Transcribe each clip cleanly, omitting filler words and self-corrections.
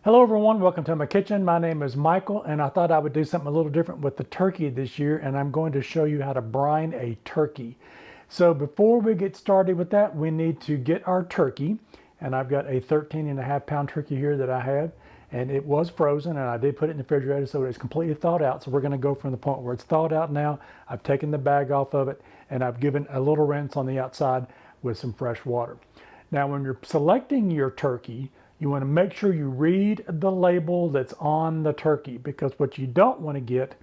Hello everyone, welcome to my kitchen. My name is Michael and I thought I would do something a little different with the turkey this year, and I'm going to show you how to brine a turkey. So before we get started with that, we need to get our turkey, and I've got a 13.5 pound turkey here that I have, and it was frozen and I did put it in the refrigerator so it's completely thawed out. So we're going to go from the point where it's thawed out now. I've taken the bag off of it and I've given a little rinse on the outside with some fresh water. Now when you're selecting your turkey, you want to make sure you read the label that's on the turkey, because what you don't want to get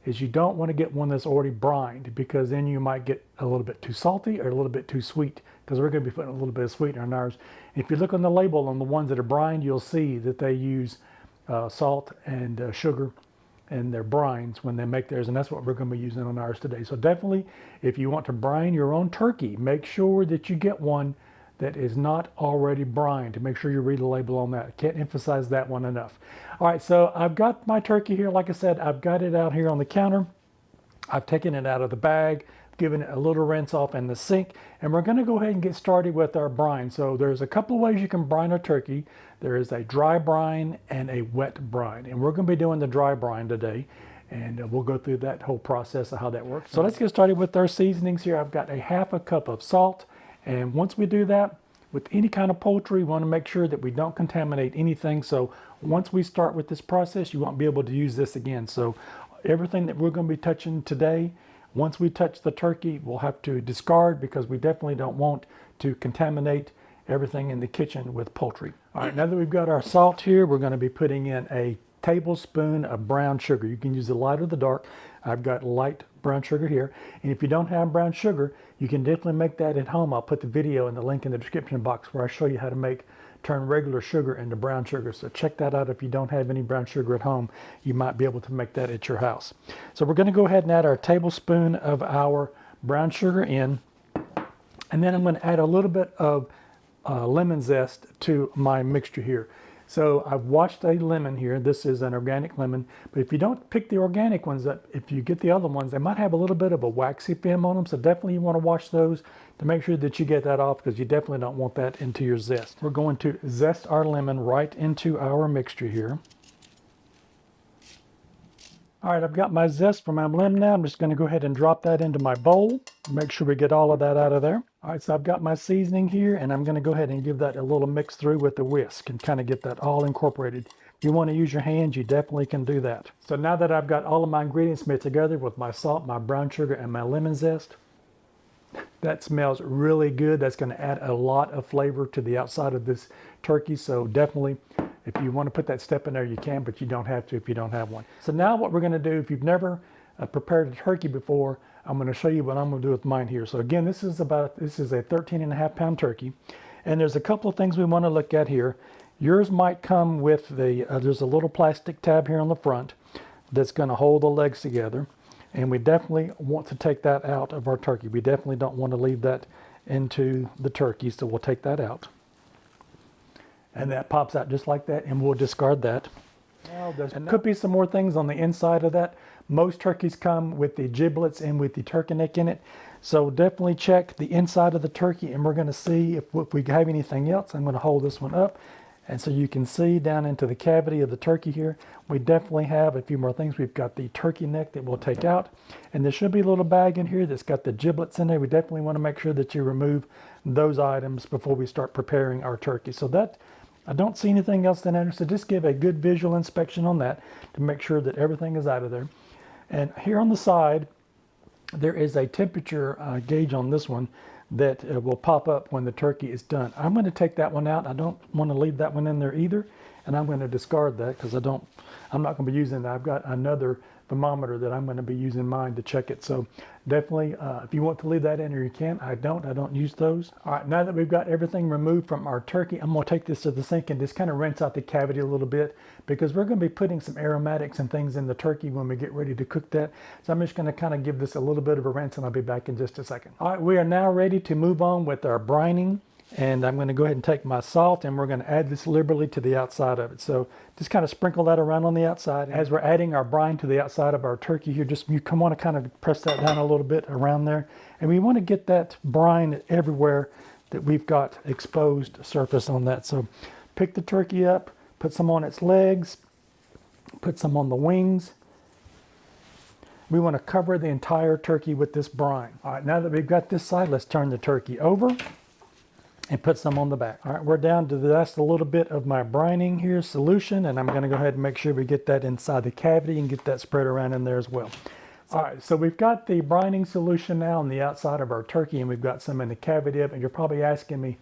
is you don't want to get one that's already brined, because then you might get a little bit too salty or a little bit too sweet, because we're going to be putting a little bit of sweetener in ours. If you look on the label on the ones that are brined, you'll see that they use salt and sugar in their brines when they make theirs, and that's what we're going to be using on ours today. So definitely, if you want to brine your own turkey, make sure that you get one that is not already brined. To make sure you read the label on that. I can't emphasize that one enough. All right, so I've got my turkey here. Like I said, I've got it out here on the counter. I've taken it out of the bag, given it a little rinse off in the sink, and we're going to go ahead and get started with our brine. So there's a couple of ways you can brine a turkey. There is a dry brine and a wet brine, and we're going to be doing the dry brine today, and we'll go through that whole process of how that works. So let's get started with our seasonings here. I've got a 1/2 cup of salt. And once we do that, with any kind of poultry, we want to make sure that we don't contaminate anything. So once we start with this process, you won't be able to use this again. So everything that we're going to be touching today, once we touch the turkey, we'll have to discard, because we definitely don't want to contaminate everything in the kitchen with poultry. All right, now that we've got our salt here, we're going to be putting in a tablespoon of brown sugar. You can use the light or the dark. I've got light brown sugar here. And if you don't have brown sugar, you can definitely make that at home. I'll put the video and the link in the description box where I show you how to turn regular sugar into brown sugar. So check that out. If you don't have any brown sugar at home, you might be able to make that at your house. So we're going to go ahead and add our tablespoon of our brown sugar in. And then I'm going to add a little bit of lemon zest to my mixture here. So I've washed a lemon here. This is an organic lemon, but if you don't pick the organic ones up, if you get the other ones, they might have a little bit of a waxy film on them. So definitely you want to wash those to make sure that you get that off, because you definitely don't want that into your zest. We're going to zest our lemon right into our mixture here. All right, I've got my zest for my lemon now. I'm just going to go ahead and drop that into my bowl. Make sure we get all of that out of there. All right, so I've got my seasoning here, and I'm going to go ahead and give that a little mix through with the whisk and kind of get that all incorporated. If you want to use your hands, you definitely can do that. So now that I've got all of my ingredients mixed together with my salt, my brown sugar, and my lemon zest, that smells really good. That's going to add a lot of flavor to the outside of this turkey. So definitely, if you want to put that step in there, you can, but you don't have to if you don't have one. So now what we're going to do, if you've never prepared a turkey before, I'm going to show you what I'm going to do with mine here. So again, this is a 13.5 pound turkey, and there's a couple of things we want to look at here. Yours might come with there's a little plastic tab here on the front that's going to hold the legs together, and we definitely want to take that out of our turkey. We definitely don't want to leave that into the turkey, so we'll take that out. And that pops out just like that, and we'll discard that. Now, there could be some more things on the inside of that. Most turkeys come with the giblets and with the turkey neck in it. So definitely check the inside of the turkey, and we're going to see if we have anything else. I'm going to hold this one up, and so you can see down into the cavity of the turkey here. We definitely have a few more things. We've got the turkey neck that we'll take out, and there should be a little bag in here that's got the giblets in there. We definitely want to make sure that you remove those items before we start preparing our turkey. So that, I don't see anything else in there, so just give a good visual inspection on that to make sure that everything is out of there. And here on the side, there is a temperature gauge on this one that will pop up when the turkey is done. I'm going to take that one out. I don't want to leave that one in there either, and I'm going to discard that because I'm not going to be using that. I've got another thermometer that I'm going to be using mine to check it. So definitely, if you want to leave that in there, you can. I don't use those. All right, now that we've got everything removed from our turkey, I'm going to take this to the sink and just kind of rinse out the cavity a little bit, because we're going to be putting some aromatics and things in the turkey when we get ready to cook that. So I'm just going to kind of give this a little bit of a rinse, and I'll be back in just a second. All right, we are now ready to move on with our brining. And I'm going to go ahead and take my salt, and we're going to add this liberally to the outside of it. So just kind of sprinkle that around on the outside. As we're adding our brine to the outside of our turkey here, you want to kind of press that down a little bit around there. And we want to get that brine everywhere that we've got exposed surface on that. So pick the turkey up, Put some on its legs, put some on the wings. We want to cover the entire turkey with this brine. All right, now that we've got this side, let's turn the turkey over and put some on the back. All right, we're down to the last a little bit of my brining here solution, and I'm going to go ahead and make sure we get that inside the cavity and get that spread around in there as well. All right, so we've got the brining solution now on the outside of our turkey, and we've got some in the cavity of it. And you're probably asking me,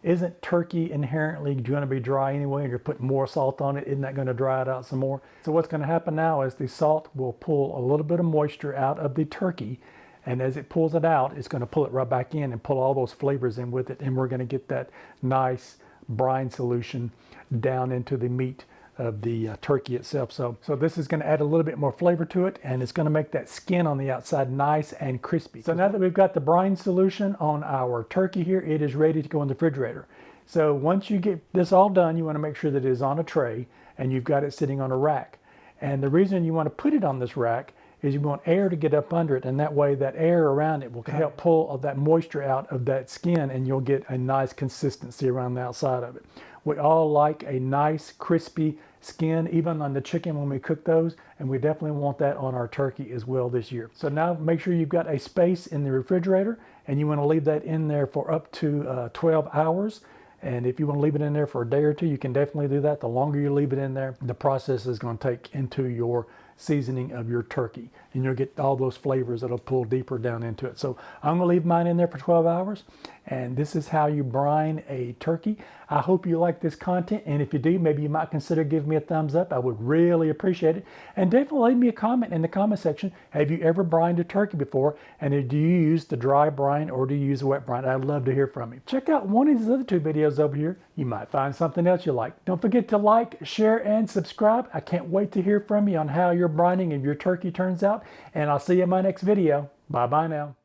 isn't turkey inherently going to be dry anyway, and you're putting more salt on it? Isn't that going to dry it out some more? So what's going to happen now is the salt will pull a little bit of moisture out of the turkey, and as it pulls it out, it's going to pull it right back in and pull all those flavors in with it, and we're going to get that nice brine solution down into the meat of the turkey itself. So this is going to add a little bit more flavor to it, and it's going to make that skin on the outside nice and crispy. So now that we've got the brine solution on our turkey here, it is ready to go in the refrigerator. So once you get this all done, you want to make sure that it is on a tray and you've got it sitting on a rack. And the reason you want to put it on this rack is you want air to get up under it, and that way that air around it will help pull all that moisture out of that skin, and you'll get a nice consistency around the outside of it. We all like a nice crispy skin, even on the chicken when we cook those, and we definitely want that on our turkey as well this year. So now make sure you've got a space in the refrigerator, and you want to leave that in there for up to 12 hours. And if you want to leave it in there for a day or two, you can definitely do that. The longer you leave it in there, the process is going to take into your seasoning of your turkey, and you'll get all those flavors that'll pull deeper down into it. So I'm going to leave mine in there for 12 hours, and this is how you brine a turkey. I hope you like this content, and if you do, maybe you might consider giving me a thumbs up. I would really appreciate it. And definitely leave me a comment in the comment section. Have you ever brined a turkey before, and do you use the dry brine or do you use a wet brine? I'd love to hear from you. Check out one of these other two videos over here. You might find something else you like. Don't forget to like, share, and subscribe. I can't wait to hear from you on how your brining of your turkey turns out, and I'll see you in my next video. Bye-bye now.